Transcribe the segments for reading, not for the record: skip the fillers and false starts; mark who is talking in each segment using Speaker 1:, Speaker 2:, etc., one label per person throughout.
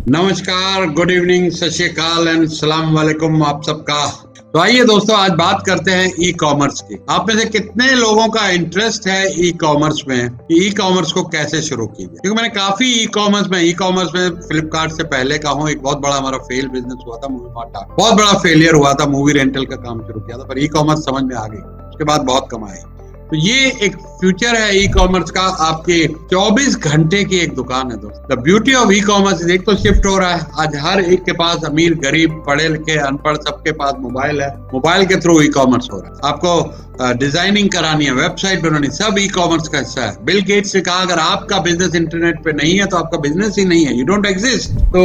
Speaker 1: नमस्कार, good evening, सत श्री अकाल एंड सलाम वालेकुम आप सबका। तो आइए दोस्तों, आज बात करते हैं ई कॉमर्स की। आप में से कितने लोगों का इंटरेस्ट है ई कॉमर्स में कि ई कॉमर्स को कैसे शुरू कीजिए? क्योंकि मैंने काफी ई कॉमर्स में फ्लिपकार्ट से पहले का हूँ। एक बहुत बड़ा हमारा फेल बिजनेस हुआ था, मूवी मार्ट, बहुत बड़ा फेलियर हुआ था। मूवी रेंटल का काम शुरू किया था, पर ई कॉमर्स समझ में आ गई, उसके बाद बहुत कमाए। तो ये एक फ्यूचर है ई कॉमर्स का। आपके 24 घंटे की एक दुकान है दोस्तों। The beauty of e commerce, एक तो शिफ्ट हो रहा है, आज हर एक के पास, अमीर गरीब पढ़े लिखे अनपढ़ सबके पास मोबाइल है। मोबाइल के थ्रू ई कॉमर्स हो रहा है। आपको डिजाइनिंग करानी है, वेबसाइट बनानी, सब ई कॉमर्स का हिस्सा है। बिल गेट्स ने कहा अगर आपका बिजनेस इंटरनेट पे नहीं है तो आपका बिजनेस ही नहीं है, यू डोंट एग्जिस्ट। तो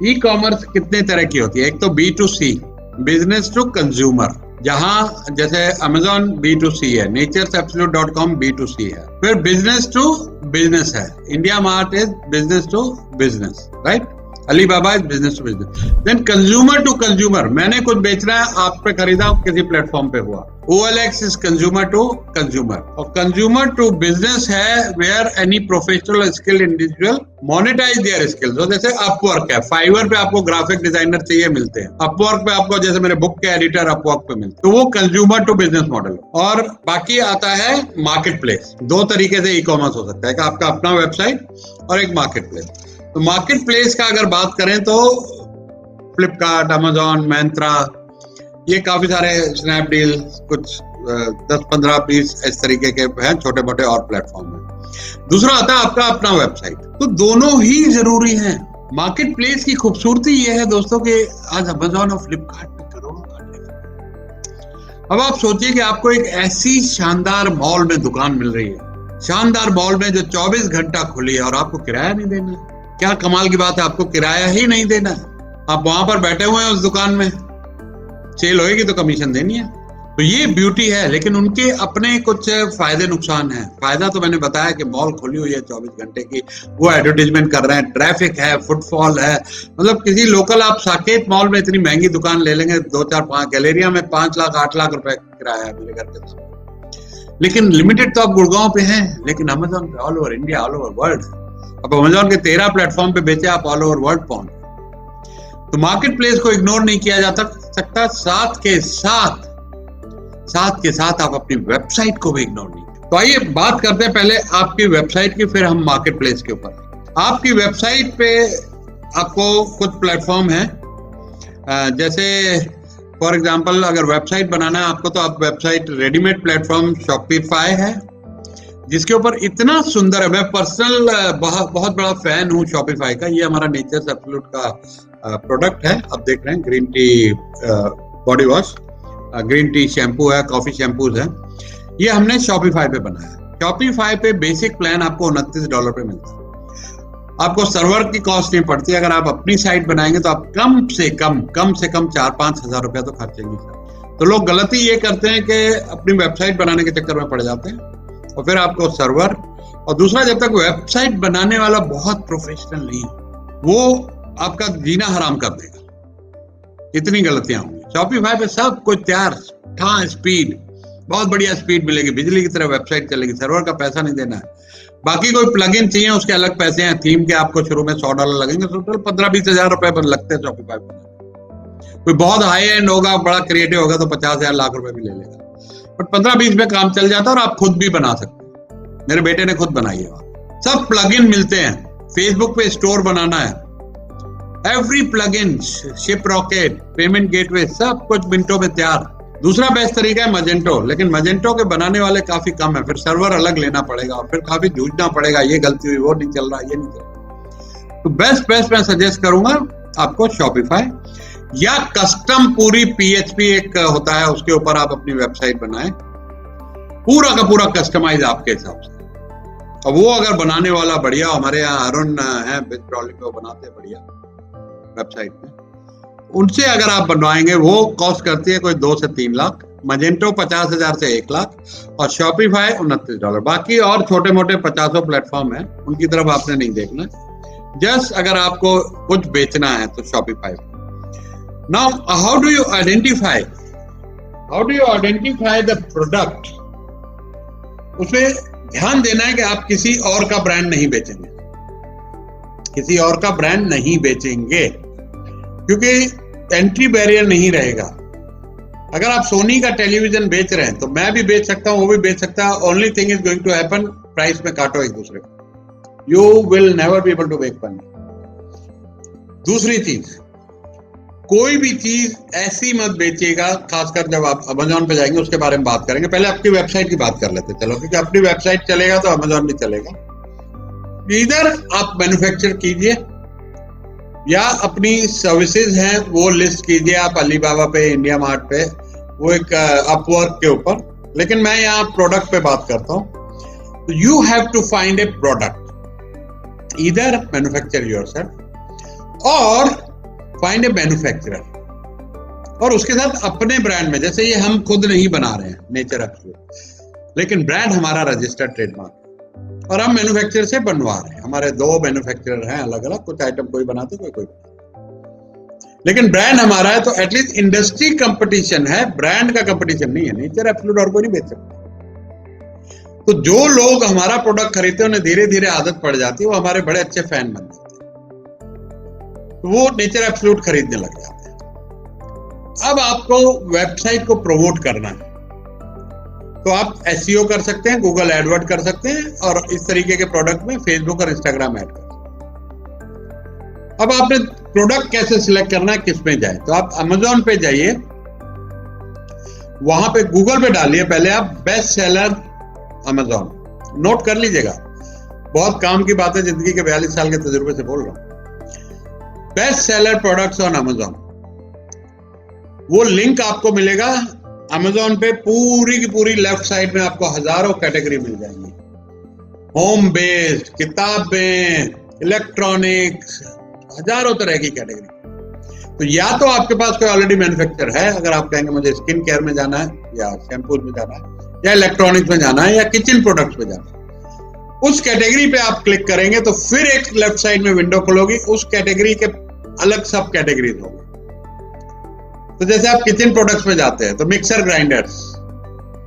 Speaker 1: ई कॉमर्स कितने तरह की होती है? एक तो B2C, बिजनेस टू कंज्यूमर, जहां जैसे Amazon B2C है, naturesabsolute.com B2C है। फिर बिजनेस टू बिजनेस है, India Mart is business to business, right? Alibaba is business to business. Then consumer to consumer, मैंने कुछ बेचना है, आप पे खरीदा, किसी प्लेटफॉर्म पे हुआ। OLX is consumer to consumer. और कंज्यूमर टू बिजनेस है where any professional skilled individual monetise their skills. तो जैसे अपवर्क है, फाइवर पे आपको ग्राफिक डिजाइनर चाहिए, मिलते हैं। अपवर्क पे आपको, जैसे मेरे बुक के एडिटर अपवर्क पे मिलते हैं। तो वो कंज्यूमर टू बिजनेस मॉडल। और बाकी आता है मार्केट प्लेस। दो तरीके से ई कॉमर्स हो सकता है, कि आपका अपना वेबसाइट और एक मार्केट प्लेस। तो मार्केट प्लेस का अगर बात करें तो फ्लिपकार्ट, अमेजॉन, मैंत्रा, ये काफी सारे, स्नैपडील, कुछ 10, 15, 20 इस तरीके के हैं, छोटे मोटे और प्लेटफॉर्म है। दूसरा आता है आपका अपना वेबसाइट। तो दोनों ही जरूरी हैं। मार्केट प्लेस की खूबसूरती ये है दोस्तों कि आज अमेजॉन और फ्लिपकार्ट में करोड़ों का ट्रैफिक। अब आप सोचिए कि आपको एक ऐसी शानदार मॉल में दुकान मिल रही है, शानदार मॉल में जो 24 घंटा खुली है, और आपको किराया नहीं देना है। क्या कमाल की बात है, आपको किराया ही नहीं देना है। आप वहां पर बैठे हुए हैं उस दुकान में, सेल होएगी तो कमीशन देनी है। तो ये ब्यूटी है, लेकिन उनके अपने कुछ फायदे नुकसान हैं। फायदा तो मैंने बताया कि मॉल खुली हुई है 24 घंटे की, वो एडवर्टीजमेंट कर रहे हैं, ट्रैफिक है, फुटफॉल है। मतलब किसी लोकल, आप साकेत मॉल में इतनी महंगी दुकान ले लेंगे, 2, 4, 5 गैलेरिया में 5 लाख 8 लाख रुपए किराया है मेरे घर के सामने। लेकिन लिमिटेड तो आप गुड़गांव पे हैं, लेकिन अमेजॉन पे all over India, all over world. अब अमेजॉन के 13 प्लेटफॉर्म पे बेचे, आप ऑल ओवर वर्ल्ड पहुंच। तो मार्केट प्लेस को इग्नोर नहीं किया जा सकता। साथ के साथ आप अपनी वेबसाइट को भी इग्नोर नहीं। तो आइए बात करते हैं पहले आपकी वेबसाइट की, फिर हम मार्केट प्लेस के ऊपर। आपकी वेबसाइट पे आपको कुछ प्लेटफॉर्म है, जैसे फॉर एग्जांपल अगर वेबसाइट बनाना है आपको, तो आप वेबसाइट रेडीमेड प्लेटफॉर्म शॉपिफाई है, जिसके ऊपर इतना सुंदर है। मैं पर्सनल बहुत बड़ा फैन हूँ शॉपिफाई का। ये हमारा नेचर्स एब्सोल्यूट का प्रोडक्ट है। आप देख रहे हैं, green tea body wash, green tea shampoo है, कॉफी शैम्पूज है। ये हमने शॉपिफाई पे बनाया है। शॉपिफाई पे बेसिक प्लान आपको $29 पे मिलता है। आपको सर्वर की कॉस्ट नहीं पड़ती। अगर आप अपनी साइट बनाएंगे तो आप कम से कम 4-5 हजार रुपया तो खर्चेंगे। तो लोग गलती ये करते हैं कि अपनी वेबसाइट बनाने के चक्कर में पड़ जाते हैं, और फिर आपको सर्वर, और दूसरा, जब तक वेबसाइट बनाने वाला बहुत प्रोफेशनल नहीं, वो आपका जीना हराम कर देगा। इतनी गलतियां होंगी। शॉपिफाई पे सब कुछ तैयार, स्पीड, बहुत बढ़िया स्पीड मिलेगी, बिजली की तरह वेबसाइट चलेगी, सर्वर का पैसा नहीं देना है। बाकी कोई प्लगइन चाहिए उसके अलग पैसे हैं। थीम के आपको शुरू में $100 लगेंगे, टोटल 15-20 हजार रुपए पर लगते हैं शॉपिफाई पर। कोई बहुत हाई एंड होगा, बड़ा क्रिएटिव होगा तो 50,000 लाख रुपए भी ले लेगा, बट 15-20 में काम चल जाता है। और आप खुद भी बना सकते हैं। मेरे बेटे ने खुद बनाई है। सब प्लगइन मिलते हैं। फेसबुक पे स्टोर बनाना है, every plugin, ship rocket, payment gateway, सब कुछ मिनटों में तैयार। दूसरा बेस्ट तरीका है मजेंटो, लेकिन मजेंटो के बनाने वाले काफी कम है। फिर सर्वर अलग लेना पड़ेगा, और फिर काफी जूझना पड़ेगा, ये गलती हुई, वो नहीं चल रहा, ये नहीं चल रहा। तो बेस्ट मैं सजेस्ट करूंगा आपको शॉपिफाई, या कस्टम पूरी PHP एक होता है, उसके ऊपर आप अपनी वेबसाइट बनाएं, पूरा का पूरा कस्टमाइज आपके हिसाब से। और वो अगर बनाने वाला बढ़िया, हमारे यहाँ अरुण है बिग ट्रॉली पे, वो बनाते हैं बढ़िया वेबसाइट में, उनसे अगर आप बनवाएंगे, वो कॉस्ट करती है कोई 2 से 3 लाख। मजेंटो 50,000 से 1 लाख, और शॉपिफाई $29। बाकी और छोटे मोटे 50 प्लेटफॉर्म है, उनकी तरफ आपने नहीं देखना। जस्ट अगर आपको कुछ बेचना है तो Shopify. Now how do you identify the product? उसमें ध्यान देना है कि आप किसी और का ब्रांड नहीं बेचेंगे। किसी और का ब्रांड नहीं बेचेंगे, क्योंकि एंट्री बैरियर नहीं रहेगा। अगर आप सोनी का टेलीविजन बेच रहे हैं तो मैं भी बेच सकता हूं, वो भी बेच सकता है। Only thing is going to happen, price में काटो एक दूसरे को, you will never be able to make money. दूसरी चीज, कोई भी चीज ऐसी मत बेचिएगा, खासकर जब आप अमेजोन पे जाएंगे, उसके बारे में बात करेंगे। पहले आपकी वेबसाइट की बात कर लेते चलो, क्योंकि अपनी वेबसाइट चलेगा तो अमेजोन भी चलेगा। इधर आप मैन्युफैक्चर कीजिए या अपनी सर्विसेज हैं वो लिस्ट कीजिए आप अलीबाबा पे, इंडिया मार्ट पे, वो एक अपवर्क के ऊपर। लेकिन मैं यहाँ प्रोडक्ट पे बात करता हूँ। तो you have to find a product, इधर मैन्युफैक्चर योरसेल्फ और फाइंड ए मैन्युफैक्चरर, और उसके साथ अपने ब्रांड में, जैसे ये हम खुद नहीं बना रहे हैं नेचर एब्सोल्यूट, लेकिन ब्रांड हमारा रजिस्टर्ड ट्रेडमार्क और हम मैन्युफैक्चरर से बनवा रहे हैं। हमारे 2 मैन्युफैक्चरर हैं अलग अलग, कुछ आइटम कोई बनाते कोई बनाते, लेकिन ब्रांड हमारा है। तो एटलीस्ट इंडस्ट्री कंपटीशन है, ब्रांड का कंपटीशन नहीं है। नेचर एब्सोल्यूट और कोई नहीं बेच सकता। तो जो लोग हमारा प्रोडक्ट खरीदते हैं उन्हें धीरे धीरे आदत पड़ जाती है, वो हमारे बड़े अच्छे फैन बन जाते हैं, वो नेचर एब्सोल्यूट खरीदने लग जाते हैं। अब आपको वेबसाइट को प्रमोट करना है, तो आप एसईओ कर सकते हैं, गूगल एडवर्ड कर सकते हैं, और इस तरीके के प्रोडक्ट में फेसबुक और इंस्टाग्राम ऐड कर सकते हैं। अब आपने प्रोडक्ट कैसे सिलेक्ट करना है, किस में जाए, तो आप अमेजोन पे जाइए, वहां पे गूगल पे डालिए पहले आप बेस्ट सेलर अमेजोन, नोट कर लीजिएगा, बहुत काम की बात है, जिंदगी के 42 साल के तजुर्बे से बोल रहा हूं। Best seller products on Amazon, वो लिंक आपको मिलेगा अमेजोन पे। पूरी की पूरी लेफ्ट साइड में आपको हजारों कैटेगरी मिल जाएंगी, होम बेस्ड, किताबें, इलेक्ट्रॉनिक्स, हजारों तरह की कैटेगरी। तो या तो आपके पास कोई ऑलरेडी मैन्युफैक्चर है, अगर आप कहेंगे मुझे स्किन केयर में जाना है या शैम्पूज में जाना है या इलेक्ट्रॉनिक्स में जाना है या किचन प्रोडक्ट्स में जाना है, उस कैटेगरी पे आप क्लिक करेंगे तो फिर एक लेफ्ट साइड में विंडो खुलोगी, उस कैटेगरी के अलग सब कैटेगरीज होंगे। तो जैसे आप किचन प्रोडक्ट्स में जाते हैं तो मिक्सर ग्राइंडर्स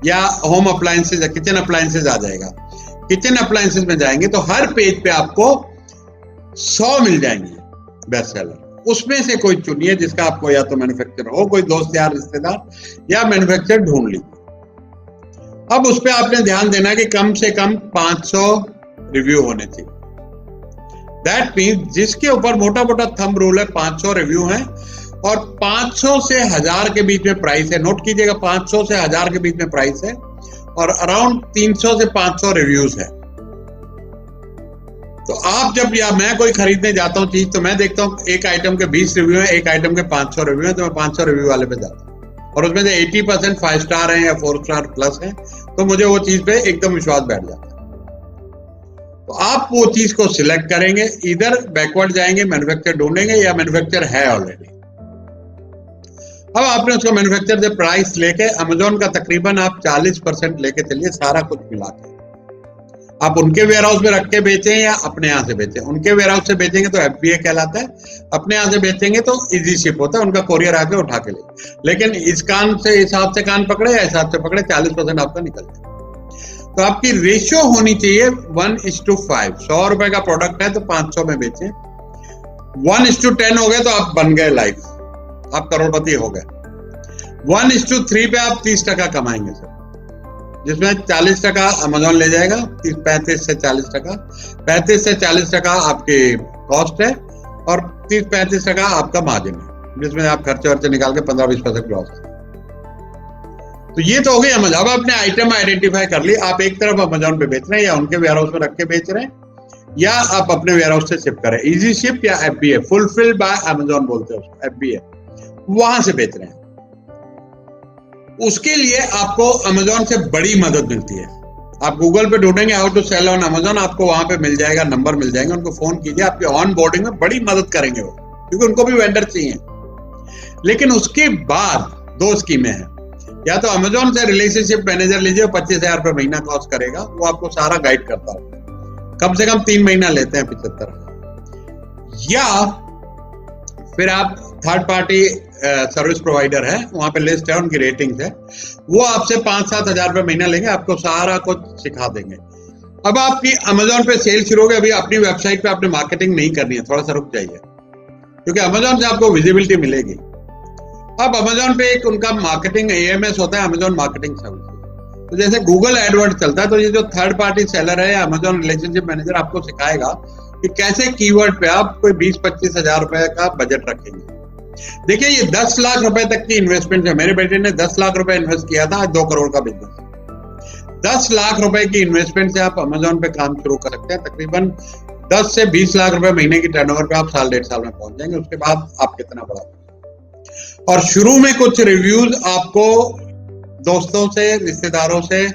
Speaker 1: या होम अप्लायंसेज या किचन अप्लायंसेज आ जाएगा। किचन अप्लायंसेज में जाएंगे तो हर पेज पे आपको 100 मिल जाएंगे बेस्ट सेलर, उसमें से कोई चुनिए जिसका आपको या तो मैन्युफैक्चर हो, कोई दोस्त यार रिश्तेदार, या मैन्युफैक्चर ढूंढ लीजिए। अब उस पर आपने ध्यान देना है कि कम से कम 500 रिव्यू होने चाहिए। दैट मीन्स जिसके ऊपर मोटा मोटा थंब रूल है, 500 रिव्यू हैं और 500 से 1000 के बीच में प्राइस है। नोट कीजिएगा, 500 से 1000 के बीच में प्राइस है और अराउंड 300 से 500 रिव्यूज है। तो आप जब, या मैं कोई खरीदने जाता हूँ चीज, तो मैं देखता हूँ एक आइटम के 20 रिव्यू है, एक आइटम के 500 रिव्यू है, तो मैं 500 रिव्यू वाले पे जाता हूँ। और उसमें से 80% 5 स्टार है या 4 स्टार प्लस है, तो मुझे वो चीज पे एकदम विश्वास बैठ जाता है। तो आप वो चीज को सिलेक्ट करेंगे, इधर बैकवर्ड जाएंगे, मैन्युफैक्चर ढूंढेंगे या मैन्युफैक्चर है ऑलरेडी। अब आपने उसका मैन्युफैक्चर से प्राइस लेके अमेजोन का तकरीबन आप 40% लेके चलिए, सारा कुछ मिला के। आप उनके वेयर हाउस में रख के बेचें या अपने यहाँ से बेचें। उनके वेयर हाउस से बेचेंगे तो FBA कहलाता है, अपने यहाँ से बेचेंगे तो इजी शिप होता है, उनका कोरियर आके उठा के ले। लेकिन इस कान से हिसाब से कान पकड़े या हिसाब से पकड़े, 40% आपका निकल जाए। तो आपकी रेशियो होनी चाहिए 1:5। 100 रुपए का प्रोडक्ट है तो 500 में बेचें। 1:10 हो गए तो आप बन गए लाइफ, आप करोड़पति हो गए। 1:3 पे आप 30% कमाएंगे सर, जिसमें 40% अमेजोन ले जाएगा, 35 से 40%, 35 से 40% आपकी कॉस्ट है और 30-35% आपका मार्जिन है, जिसमें आप खर्चे वर्चे निकाल के 15-20% लॉस है। तो ये तो हो गई अमेजोन। अब आपने आइटम आइडेंटिफाई कर ली, आप एक तरफ अमेजोन पे बेच रहे हैं या उनके वेयर हाउस में रख के बेच रहे हैं या आप अपने वेयर हाउस से शिप करें, इजी शिप या FBA, फुलफिल्ड बाय अमेजोन बोलते हैं उसको, FBA, वहां से बेच रहे हैं। उसके लिए आपको अमेजोन से बड़ी मदद मिलती है। आप गूगल पे ढूंढेंगे how to sell on Amazon, आपको वहां पे मिल जाएगा, नंबर मिल जाएंगे, उनको फोन कीजिए, आपके ऑन बोर्डिंग में बड़ी मदद करेंगे वो, क्योंकि उनको भी वेंडर चाहिए। लेकिन उसके बाद 2 स्कीमें हैं, या तो अमेजोन से रिलेशनशिप मैनेजर लीजिए, 25,000 रुपए महीना कॉस्ट करेगा, वो आपको सारा गाइड करता है, कम से कम 3 महीना लेते हैं 75। या फिर आप थर्ड पार्टी सर्विस प्रोवाइडर है, वहां पे लिस्ट है, उनकी रेटिंग्स है, वो आपसे 5-7 हजार रुपए महीना लेंगे, आपको सारा कुछ सिखा देंगे। अब आपकी अमेजोन पे सेल शुरू हो गई, अभी अपनी वेबसाइट पे आपने मार्केटिंग नहीं करनी है, थोड़ा सा रुक जाइए, क्योंकि अमेजोन से आपको विजिबिलिटी मिलेगी। अब अमेजोन पे एक उनका मार्केटिंग AMS होता है, अमेजोन मार्केटिंग सर्विस। तो जैसे गूगल एडवर्ड चलता है, तो ये जो थर्ड पार्टी सेलर है या अमेजोन रिलेशनशिप मैनेजर आपको सिखाएगा कि कैसे कीवर्ड पे आप कोई 20-25 हजार रुपए का बजट रखेंगे। देखिए, ये 10 लाख रुपए तक की इन्वेस्टमेंट है। मेरे बेटे ने 10 लाख रुपए इन्वेस्ट किया था, आज 2 करोड़ का बिजनेस। 10 लाख रुपए की इन्वेस्टमेंट से आप अमेजोन पे काम शुरू कर सकते हैं। तकरीबन 10 से 20 लाख रुपए महीने की टर्नओवर पे आप साल 1.5 साल में पहुंच जाएंगे। उसके बाद आप कितना बढ़ा। और शुरू में कुछ रिव्यूज आपको दोस्तों से, रिश्तेदारों से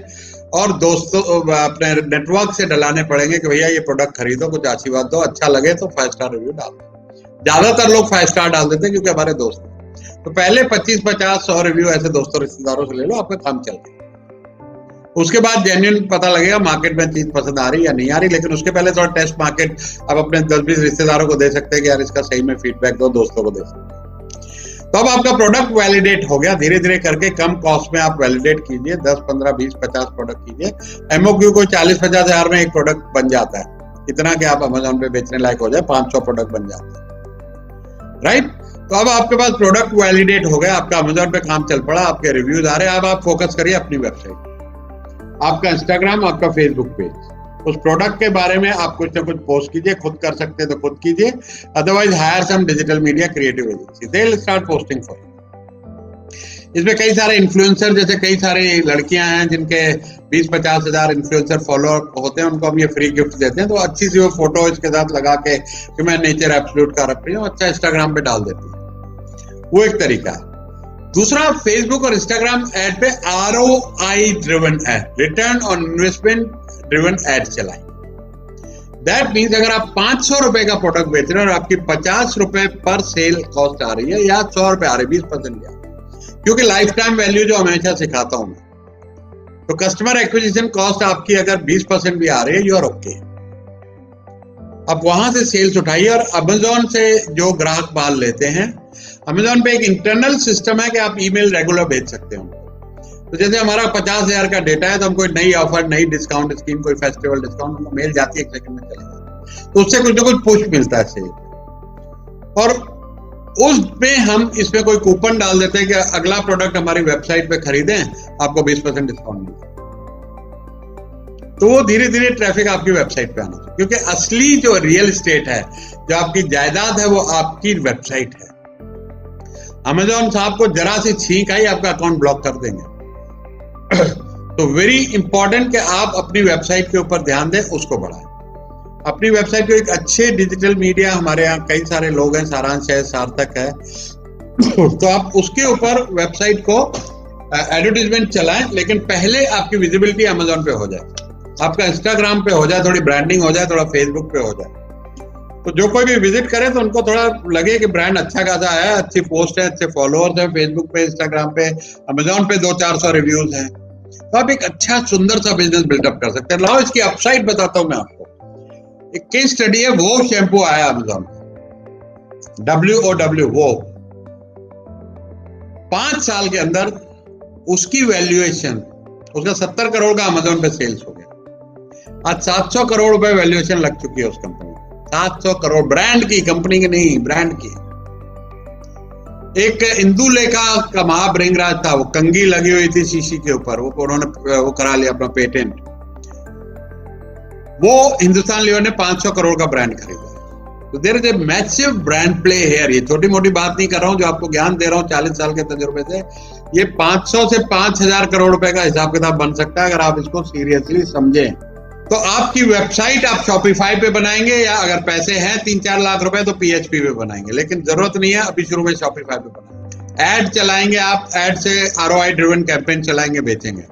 Speaker 1: और दोस्तों अपने नेटवर्क से डलाने पड़ेंगे कि भैया ये प्रोडक्ट खरीदो, कुछ आशीर्वाद दो, अच्छा लगे तो 5 स्टार रिव्यू डाल दो। ज्यादातर लोग 5 स्टार डाल देते हैं क्योंकि हमारे दोस्त हैं। तो पहले 25, 50, 100 रिव्यू ऐसे दोस्तों रिश्तेदारों से ले लो, आपका काम चल जाएगा। उसके बाद जेन्युइन पता लगेगा मार्केट में चीज पसंद आ रही या नहीं आ रही, लेकिन उसके पहले थोड़ा टेस्ट मार्केट आप अपने 10-20 रिश्तेदारों को दे सकते हैं कि यार इसका सही में फीडबैक दो, दोस्तों को दे सकते हैं। तो अब आपका प्रोडक्ट वैलिडेट हो गया। धीरे धीरे करके कम कॉस्ट में आप वैलिडेट कीजिए, 10, 15, 20, 50 प्रोडक्ट कीजिए। MOQ को 40-50 हजार में एक प्रोडक्ट बन जाता है, इतना कि आप अमेजोन पे बेचने लायक हो जाए, 500 प्रोडक्ट बन जाते हैं, राइट। तो अब आपके पास प्रोडक्ट वैलिडेट हो गया, आपका अमेजोन पे काम चल पड़ा, आपके रिव्यूज आ रहे हैं। अब आप फोकस करिए अपनी वेबसाइट, आपका इंस्टाग्राम, आपका फेसबुक पेज। उस प्रोडक्ट के बारे में आप कुछ ना कुछ पोस्ट कीजिए, खुद कर सकते हैं तो खुद कीजिए, otherwise hire some digital media creative agency, they will start posting for you. इसमें कई सारे इन्फ्लुएंसर, जैसे कई सारी लड़कियां हैं जिनके 20-50 हजार इन्फ्लुएंसर फॉलोअर होते हैं, उनको हम ये फ्री गिफ्ट देते हैं। तो अच्छी सी वो फोटो इसके साथ लगा के कि मैं नेचर एब्सोल्यूट का रख रही हूँ, अच्छा इंस्टाग्राम पे डाल देती है, वो एक तरीका है। दूसरा, फेसबुक और इंस्टाग्राम एड पे ROI driven ad, return on investment driven ad चलाएं। दैट मीन्स अगर आप 500 रुपए का प्रोडक्ट बेच रहे हैं और आपकी 50 रुपए पर सेल कॉस्ट आ रही है या 100 रुपए आ रही है, 20% क्या, क्योंकि लाइफ टाइम वैल्यू जो हमेशा सिखाता हूं मैं, तो कस्टमर एक्विजिशन कॉस्ट आपकी अगर 20% भी आ रही है, यू आर ओके। अब वहां से सेल्स उठाइए और अमेजोन से जो ग्राहक माल लेते हैं, अमेजोन पे एक इंटरनल सिस्टम है कि आप ईमेल रेगुलर भेज सकते हो। तो जैसे हमारा 50 हजार का डेटा है, तो हम कोई नई ऑफर, नई डिस्काउंट स्कीम, कोई फेस्टिवल डिस्काउंट, हमको मेल जाती है, 1 सेकंड में चले जाती है, तो उससे कुछ ना कुछ पुश मिलता है सेल। और उसमें हम इसमें कोई कूपन डाल देते हैं कि अगला प्रोडक्ट हमारी वेबसाइट पे खरीदें, आपको 20% डिस्काउंट मिलता है। तो वो धीरे धीरे ट्रैफिक आपकी वेबसाइट पे आना चाहिए, क्योंकि असली जो रियल एस्टेट है, जो आपकी जायदाद है, वो आपकी वेबसाइट है। अमेजोन साहब को जरा सी छींक आई, आपका अकाउंट ब्लॉक कर देंगे। तो वेरी इंपॉर्टेंट कि आप अपनी वेबसाइट के ऊपर ध्यान दें, उसको बढ़ाएं। अपनी वेबसाइट को एक अच्छे डिजिटल मीडिया, हमारे यहाँ कई सारे लोग हैं, सारांश है, सार्थक है, तो आप उसके ऊपर वेबसाइट को एडवर्टीजमेंट चलाएं, लेकिन पहले आपकी विजिबिलिटी अमेजोन पे हो जाए, आपका इंस्टाग्राम पे हो जाए, थोड़ी ब्रांडिंग हो जाए, थोड़ा फेसबुक पे हो जाए। तो जो कोई भी विजिट करे तो उनको थोड़ा लगे कि ब्रांड अच्छा खासा है, अच्छी पोस्ट है, अच्छे फॉलोअर्स हैं, फेसबुक पे, इंस्टाग्राम पे, अमेजोन पे 200-400 रिव्यूज हैं, तो आप एक अच्छा सुंदर सा बिजनेस बिल्डअप कर सकते हैं। लाओ इसकी अपसाइड बताता हूं मैं आपको। एक केस स्टडी है, वो शैम्पू आया अमेजोन पे, WOW, वो 5 साल के अंदर उसकी वैल्यूएशन, उसका 70 करोड़ का अमेजोन पे सेल्स हो गया। आज 700 करोड़ रुपए वैल्यूएशन लग चुकी है उस कंपनी, 700 करोड़, ब्रांड की, कंपनी की नहीं, ब्रांड की। एक इंदुलेखा का महाब्रिंगराज था, वो कंघी लगी हुई थी शीशी के ऊपर, वो उन्होंने वो करा लिया अपना पेटेंट। वो हिंदुस्तान लीवर ने 500 करोड़ का ब्रांड खरीदा। तो there is a massive brand play here. ये छोटी मोटी बात नहीं कर रहा हूं, जो आपको ज्ञान दे रहा हूं 40 साल के तजुर्बे से। ये 500 से 5000 करोड़ रुपए का हिसाब किताब बन सकता है अगर आप इसको सीरियसली समझें। तो आपकी वेबसाइट आप शॉपिफाई पे बनाएंगे, या अगर पैसे हैं 3-4 लाख रुपए तो PHP पे बनाएंगे, लेकिन जरूरत नहीं है अभी शुरू में शॉपिफाई पे बनाएंगे। एड चलाएंगे आप, एड से ROI ड्रिवन कैंपेन चलाएंगे, बेचेंगे।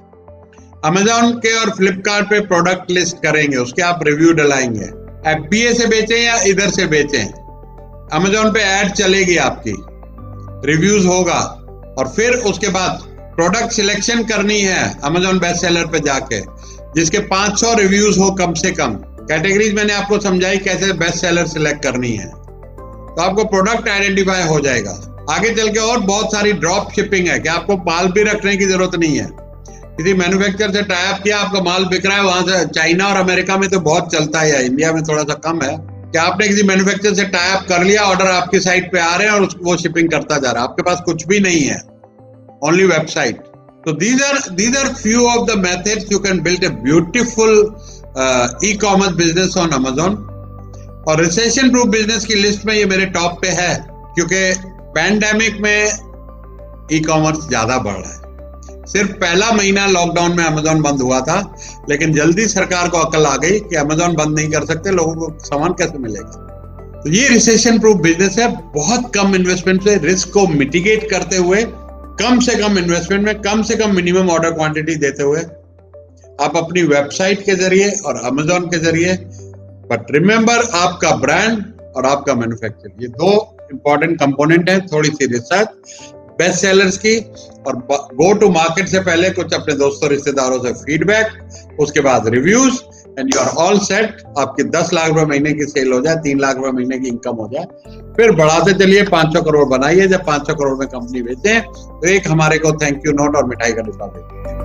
Speaker 1: अमेजोन के और फ्लिपकार्ट पे प्रोडक्ट लिस्ट करेंगे, उसके आप रिव्यू डलाएंगे। FBA से बेचें या इधर से बेचें, अमेजोन पे एड चलेगी आपकी, रिव्यूज होगा, और फिर उसके बाद प्रोडक्ट सिलेक्शन करनी है अमेजोन बेस्ट सेलर पे जाके, जिसके 500 रिव्यूज हो कम से कम। कैटेगरीज मैंने आपको समझाई कैसे बेस्ट सेलर सिलेक्ट करनी है, तो आपको प्रोडक्ट आइडेंटिफाई हो जाएगा। आगे चल के और बहुत सारी ड्रॉप शिपिंग है कि आपको माल भी रखने की जरूरत नहीं है, किसी मैन्युफैक्चरर से टाई अप किया, आपका माल बिक रहा है वहां से, चाइना और अमेरिका में तो बहुत चलता है, इंडिया में थोड़ा सा कम है, कि आपने किसी मैन्युफैक्चरर से टाई अप कर लिया, ऑर्डर आपकी साइट पे आ रहे हैं और वो शिपिंग करता जा रहा है, आपके पास कुछ भी नहीं है, ओनली वेबसाइट। तो these are few of the methods you can build a beautiful e-commerce business on Amazon। और रिसेशन प्रूफ बिजनेस की लिस्ट में ये मेरे टॉप पे है, क्योंकि पैंडेमिक में ई कॉमर्स ज्यादा बढ़ रहा है। सिर्फ पहला महीना लॉकडाउन में अमेजोन बंद हुआ था, लेकिन जल्दी सरकार को अकल आ गई कि अमेजोन बंद नहीं कर सकते, लोगों को सामान कैसे मिलेगा। तो ये रिसेशन प्रूफ बिजनेस है, बहुत कम इन्वेस्टमेंट से रिस्क को मिटिगेट करते हुए, कम से कम इन्वेस्टमेंट में कम से कम मिनिमम ऑर्डर क्वांटिटी देते हुए आप अपनी वेबसाइट के जरिए और अमेजोन के जरिए, बट रिमेंबर आपका ब्रांड और आपका मैन्युफैक्चर, ये दो इंपॉर्टेंट कंपोनेंट है। थोड़ी सी रिसर्च बेस्ट सेलर्स की, और गो टू मार्केट से पहले कुछ अपने दोस्तों रिश्तेदारों से फीडबैक, उसके बाद reviews, and you are all set. आपकी 10 लाख रुपए महीने की सेल हो जाए, 3 लाख रुपए महीने की इनकम हो जाए, फिर बढ़ाते चलिए, 500 करोड़ बनाइए। जब 500 करोड़ में कंपनी बेचें तो एक हमारे को थैंक यू नोट और मिठाई का डिब्बा भेजिए।